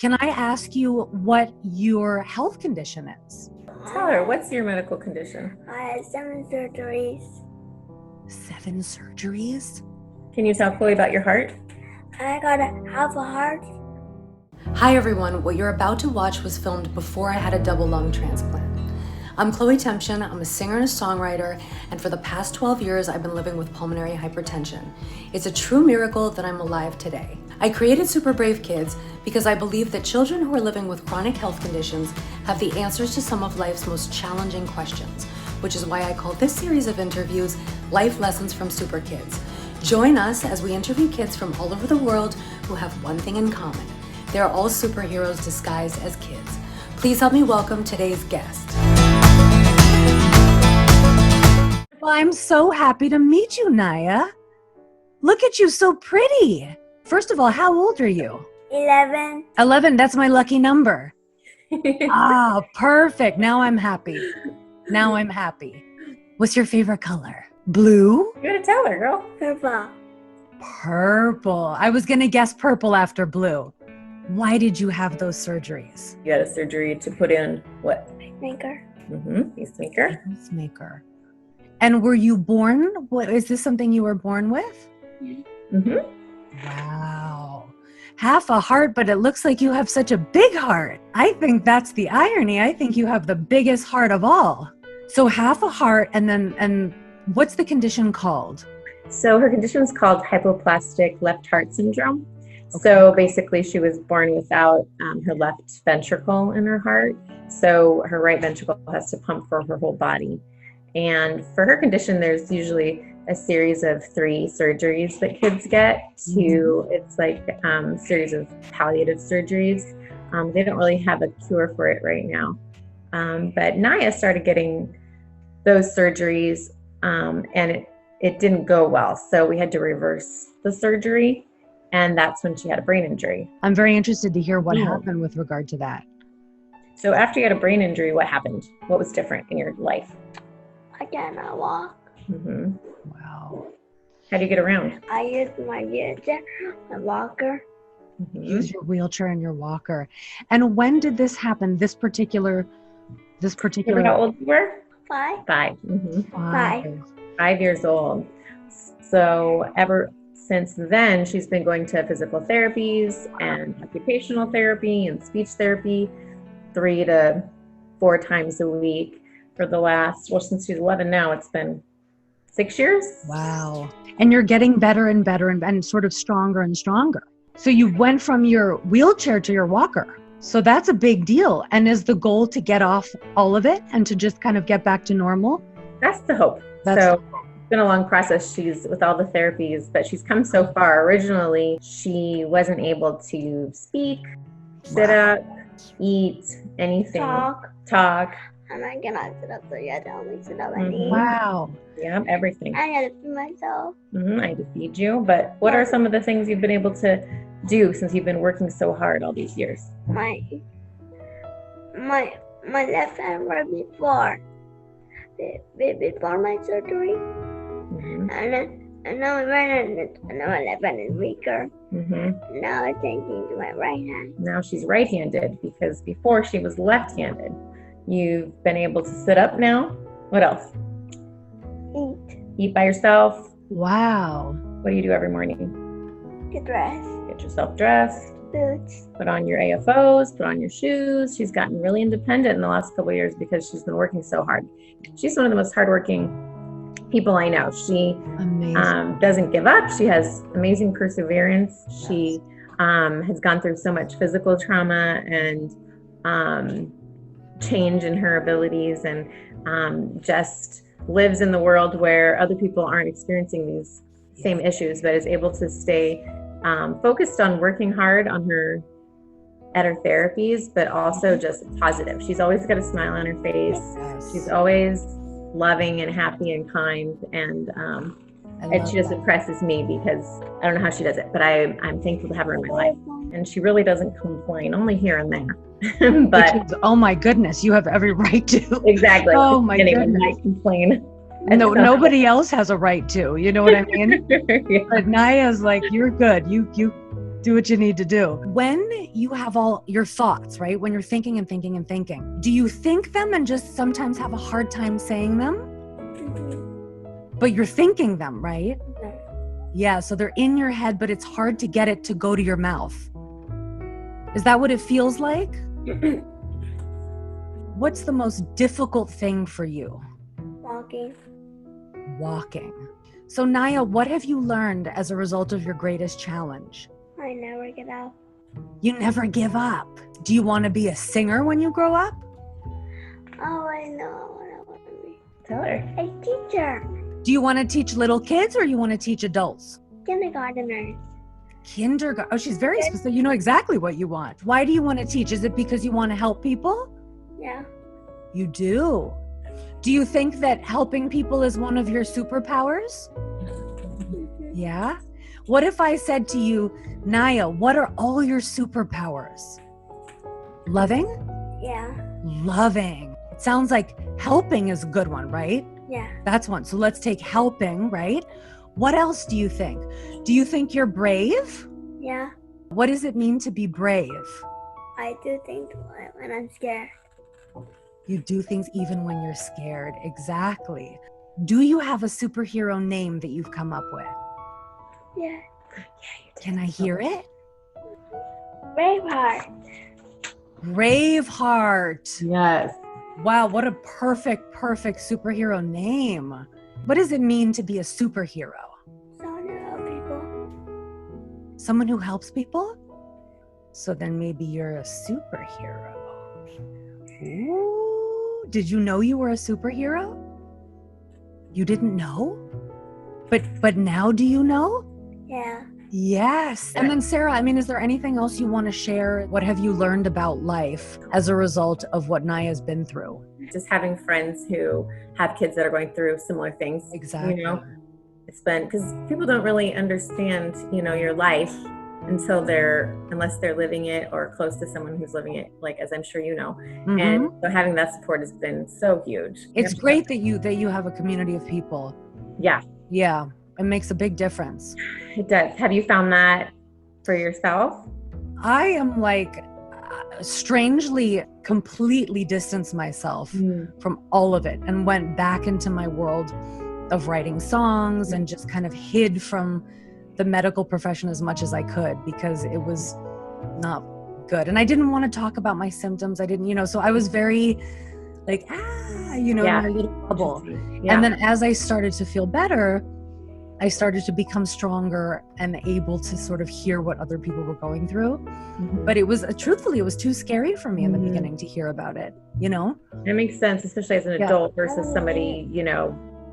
Can I ask you what your health condition is? Tell her, what's your medical condition? I had 7 surgeries. 7 surgeries? Can you tell Chloe about your heart? I got half a heart. Hi everyone, what you're about to watch was filmed before I had a double lung transplant. I'm Chloe Temtchine, I'm a singer and a songwriter, and for the past 12 years I've been living with pulmonary hypertension. It's a true miracle that I'm alive today. I created Super Brave Kids because I believe that children who are living with chronic health conditions have the answers to some of life's most challenging questions, which is why I call this series of interviews Life Lessons from Super Kids. Join us as we interview kids from all over the world who have one thing in common. They're all superheroes disguised as kids. Please help me welcome today's guest. Well, I'm so happy to meet you, Naya. Look at you, so pretty. First of all, how old are you? 11. 11, that's my lucky number. Ah, perfect. Now I'm happy. What's your favorite color? Blue? You gotta tell her, girl. Purple. Purple. I was going to guess purple after blue. Why did you have those surgeries? You had a surgery to put in what? Pacemaker. Pacemaker. Pacemaker. And were you born? Is this something you were born with? Wow. Half a heart, but it looks like you have such a big heart. I think that's the irony. I think you have the biggest heart of all. So half a heart, and what's the condition called? So her condition is called hypoplastic left heart syndrome. Okay. So basically she was born without her left ventricle in her heart. So her right ventricle has to pump for her whole body. And for her condition, there's usually a series of 3 surgeries that kids get it's like a series of palliative surgeries. They don't really have a cure for it right now. But Naya started getting those surgeries and it didn't go well. So we had to reverse the surgery. And that's when she had a brain injury. I'm very interested to hear what happened with regard to that. So after you had a brain injury, what happened? What was different in your life? I cannot walk. Wow. How do you get around? I use my wheelchair, my walker. Use your wheelchair and your walker. And when did this happen? This particular. Remember how old you were? 5. 5. 5. 5 years old. So ever since then, she's been going to physical therapies and occupational therapy and speech therapy 3 to 4 times a week for the last, since she's 11 now, it's been 6 years. Wow. And you're getting better and better and sort of stronger and stronger. So you went from your wheelchair to your walker. So that's a big deal. And is the goal to get off all of it and to just kind of get back to normal? That's the hope. It's been a long process. She's with all the therapies, but she's come so far. Originally, she wasn't able to speak, sit up, eat, anything. Talk. And I cannot sit up, so you have to only sit up and eat. Wow. Yeah, everything. I had to feed myself. I had to feed you. But what are some of the things you've been able to do since you've been working so hard all these years? My left hand right before my surgery. And now my left hand is weaker. Now I'm changing to my right hand. Now she's right-handed because before she was left-handed. You've been able to sit up now. What else? Eat by yourself. Wow. What do you do every morning? Get dressed. Get yourself dressed. Boots. Put on your AFOs. Put on your shoes. She's gotten really independent in the last couple of years because she's been working so hard. She's one of the most hardworking people I know. She doesn't give up. She has amazing perseverance. She has gone through so much physical trauma and change in her abilities and just lives in the world where other people aren't experiencing these same issues, but is able to stay focused on working hard at her therapies, but also just positive. She's always got a smile on her face. She's always loving and happy and kind, and she just impresses me because I don't know how she does it, but I'm thankful to have her in my life. And she really doesn't complain, only here and there. But oh my goodness, you have every right to. Exactly. Oh my goodness. I complain. No, nobody else has a right to. You know what I mean? Yeah. But Naya's like, you're good. You Do what you need to do. When you have all your thoughts, right? When you're thinking and thinking and thinking, do you think them and just sometimes have a hard time saying them? But you're thinking them, right? Yeah, so they're in your head, but it's hard to get it to go to your mouth. Is that what it feels like? What's the most difficult thing for you? Walking. So Naya, what have you learned as a result of your greatest challenge? I never get up. You never give up. Do you want to be a singer when you grow up? Oh, I know what I want to be. Tell her. A teacher. Do you want to teach little kids or you want to teach adults? Kindergarteners. Oh, she's very specific. You know exactly what you want. Why do you want to teach? Is it because you want to help people? Yeah. You do. Do you think that helping people is one of your superpowers? Yeah. What if I said to you, Naya, what are all your superpowers? Loving? Yeah. Loving. It sounds like helping is a good one, right? Yeah. That's one. So let's take helping, right? What else do you think? Do you think you're brave? Yeah. What does it mean to be brave? I do things when I'm scared. You do things even when you're scared. Exactly. Do you have a superhero name that you've come up with? Yeah. Can I hear it? Braveheart. Braveheart. Yes. Wow, what a perfect superhero name. What does it mean to be a superhero? Someone who helps people. Someone who helps people? So then maybe you're a superhero. Ooh, did you know you were a superhero? You didn't know? But now do you know? Yeah. Yes. And then Sarah, I mean, is there anything else you want to share? What have you learned about life as a result of what Naya's been through? Just having friends who have kids that are going through similar things. Exactly. You know, it's been, because people don't really understand, you know, your life until unless they're living it or close to someone who's living it, like, as I'm sure you know. Mm-hmm. And so having that support has been so huge. It's great that you have a community of people. Yeah. Yeah. It makes a big difference. It does. Have you found that for yourself? I am like strangely completely distanced myself from all of it and went back into my world of writing songs and just kind of hid from the medical profession as much as I could because it was not good. And I didn't want to talk about my symptoms. I didn't, so I was very like, in my little bubble. Yeah. And then as I started to feel better, I started to become stronger and able to sort of hear what other people were going through. Mm-hmm. But it was too scary for me in the beginning to hear about it, It makes sense, especially as an adult versus somebody,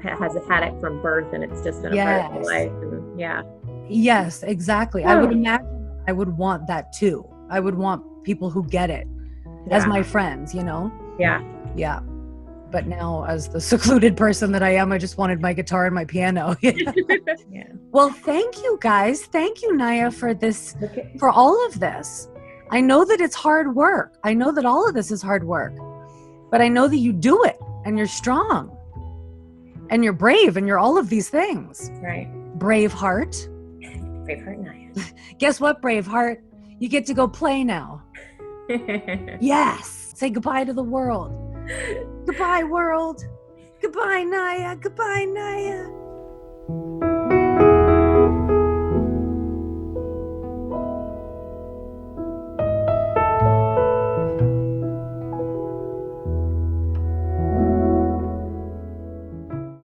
has had it from birth and it's just been a part of their life. And, Yes, exactly. I would imagine I would want that too. I would want people who get it as my friends, Yeah. Yeah. But now, as the secluded person that I am, I just wanted my guitar and my piano. Yeah. Well, thank you guys. Thank you, Naya, for this, for all of this. I know that it's hard work. I know that all of this is hard work, but I know that you do it and you're strong and you're brave and you're all of these things. Right. Braveheart. Braveheart Naya. Guess what, Braveheart? You get to go play now. Yes. Say goodbye to the world. Goodbye, world. Goodbye, Naya. Goodbye, Naya.